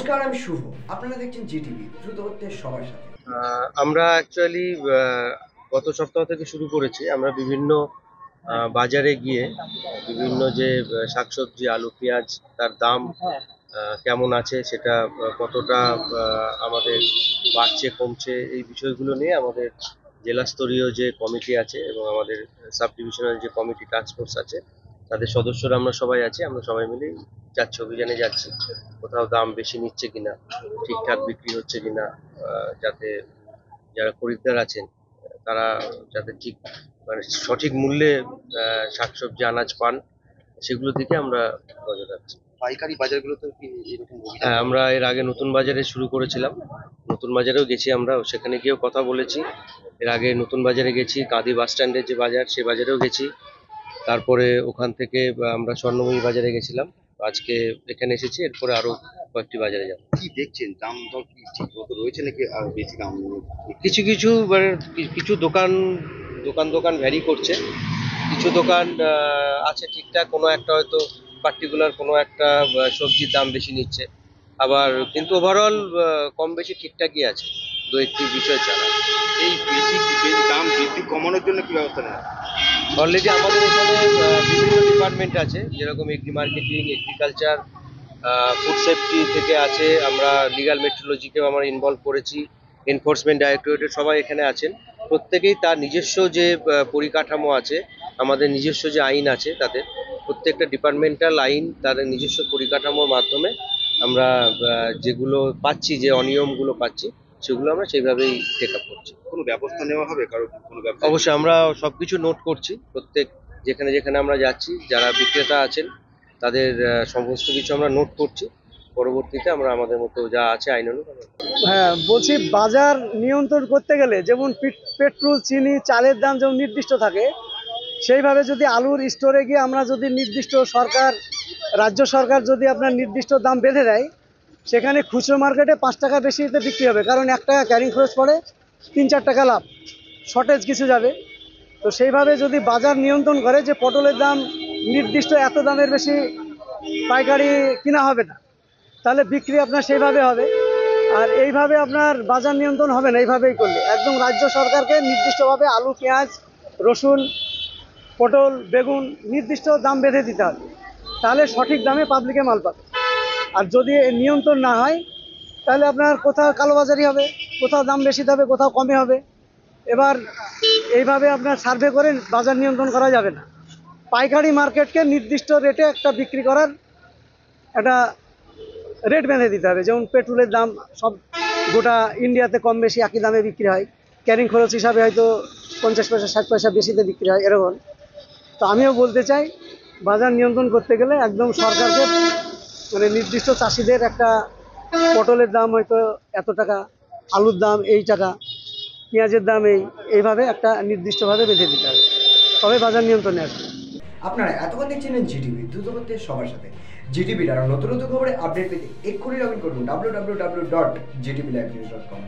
নমস্কার, আমি শুভ। আপনারা দেখছেন জিটিভি, দ্রুত হচ্ছে সবার সাথে। আমরা অ্যাকচুয়ালি গত সপ্তাহ থেকে শুরু করেছি। আমরা বিভিন্ন বাজারে গিয়ে বিভিন্ন যে শাকসবজি, আলু, পেঁয়াজ তার দাম কেমন আছে, সেটা কতটা আমাদের বাড়ছে কমছে, এই বিষয়গুলো নিয়ে আমাদের জেলা স্তরীয় যে কমিটি আছে এবং আমাদের সাব ডিভিশনাল যে কমিটি টাস্ক ফোর্স আছে, তাদের সদস্যরা আমরা সবাই আছি। আমরা সবাই মিলেই যাচ্ছি, অভিযানে যাচ্ছি, কোথাও দাম বেশি নিচ্ছে কিনা, ঠিকঠাক বিক্রি হচ্ছে কিনা, যাতে যারা খরিদ্দার আছেন তারা যাতে ঠিক মানে সঠিক মূল্যে শাকসবজি আনাজ পান, সেগুলোর দিকে আমরা নজর রাখছি। পাইকারি বাজারগুলোতে কি এরকম অভিযান? হ্যাঁ, আমরা এর আগে নতুন বাজারে শুরু করেছিলাম, নতুন বাজারেও গেছি, আমরা সেখানে গিয়েও কথা বলেছি। এর আগে নতুন বাজারে গেছি, কাঁদি বাস স্ট্যান্ডের যে বাজার, সে বাজারেও গেছি। তারপরে ওখান থেকে আমরা স্বর্ণময়ী বাজারে গেছিলাম। আজকে এখানে এসেছি, এরপরে আরো কয়েকটি বাজারে যাব। কি দেখছেন, দাম দর কি ঠিক মতো রয়েছে নাকি আর বেশি দাম? কিছু কিছু মানে কিছু দোকান দোকান দোকান ভ্যারি করছে। কিছু দোকান আছে ঠিকঠাক, কোনো একটা হয়তো পার্টিকুলার কোনো একটা সবজির দাম বেশি নিচ্ছে, আবার কিন্তু ওভারঅল কম বেশি ঠিকঠাকই আছে, দু একটি বিষয় ছাড়া। এই বেশি দাম বৃদ্ধি কমানোর জন্য কি ব্যবস্থা নেওয়া? অলরেডি আমাদের এখানে বিভিন্ন ডিপার্টমেন্ট আছে, যেরকম agri marketing, agriculture, food safety থেকে আছে, আমরা লিগাল মেট্রোলজিকেও আমরা ইনভলভ করেছি, এনফোর্সমেন্ট ডাইরেক্টরেটের সবাই এখানে আছেন। প্রত্যেকেই তার নিজস্ব যে পরিকাঠামো আছে, আমাদের নিজস্ব যে আইন আছে, তাদের প্রত্যেকটা ডিপার্টমেন্টাল আইন, তাদের নিজস্ব পরিকাঠামোর মাধ্যমে আমরা যেগুলো পাচ্ছি, যে অনিয়মগুলো পাচ্ছি, সেগুলো আমরা সেইভাবেই টেক আপ করছি। কোনো ব্যবস্থা নেওয়া হবে কারো কোনো ব্যবস্থা? অবশ্যই আমরা সবকিছু নোট করছি, প্রত্যেক যেখানে যেখানে আমরা যাচ্ছি, যারা বিক্রেতা আছেন তাদের সমস্ত কিছু আমরা নোট করছি। পরবর্তীতে আমরা আমাদের মতো যা আছে আইন অনুযায়ী। হ্যাঁ, বলছি বাজার নিয়ন্ত্রণ করতে গেলে যেমন পেট্রোল, চিনি, চালের দাম যেমন নির্দিষ্ট থাকে, সেইভাবে যদি আলুর স্টোরে গিয়ে আমরা যদি নির্দিষ্ট রাজ্য সরকার যদি আপনার নির্দিষ্ট দাম বেঁধে দেয়, সেখানে খুচরো মার্কেটে 5 টাকা বেশিতে বিক্রি হবে, কারণ 1 টাকা ক্যারিং খরচ পড়ে, 3-4 টাকা লাভ, শর্টেজ কিছু যাবে। তো সেইভাবে যদি বাজার নিয়ন্ত্রণ করে যে পটলের দাম নির্দিষ্ট এত দামের বেশি পাইকারি কিনা হবে না, তাহলে বিক্রি আপনার সেইভাবে হবে। আর এইভাবে আপনার বাজার নিয়ন্ত্রণ হবে না। এইভাবেই করলে একদম রাজ্য সরকারকে নির্দিষ্টভাবে আলু, পেঁয়াজ, রসুন, পটল, বেগুন নির্দিষ্ট দাম বেঁধে দিতে হবে, তাহলে সঠিক দামে পাবলিকে মাল পাবে। আর যদি নিয়ন্ত্রণ না হয়, তাহলে আপনার কোথাও কালোবাজারি হবে, কোথাও দাম বেশি হবে, কোথাও কমে হবে। এবার এইভাবে আপনার সার্ভে করে বাজার নিয়ন্ত্রণ করা যাবে না। পাইকারি মার্কেটকে নির্দিষ্ট রেটে একটা বিক্রি করার একটা রেট বেঁধে দিতে হবে। যেমন পেট্রোলের দাম সব গোটা ইন্ডিয়াতে কম বেশি একই দামে বিক্রি হয়, ক্যারিং খরচ হিসাবে হয়তো 50 পয়সা 60 পয়সা বেশিতে বিক্রি হয়, এরকম। তো আমিও বলতে চাই, বাজার নিয়ন্ত্রণ করতে গেলে একদম সরকারকে মানে নির্দিষ্ট চাষিদের একটা পটলের দাম হয়তো এত টাকা, আলুর দাম এই টাকা, পেঁয়াজের দাম এইভাবে একটা নির্দিষ্টভাবে বেঁধে দিতে হবে, তবে বাজার নিয়ন্ত্রণে আসবে। আপনারা এতক্ষণ দেখছিলেন জিটিভি, দ্রুত হচ্ছে সবার সাথে। জিটিভির আরও নতুন নতুন খবরে আপডেট পেতে এক্ষুনি লগ ইন করুন www.gtblivenews.com।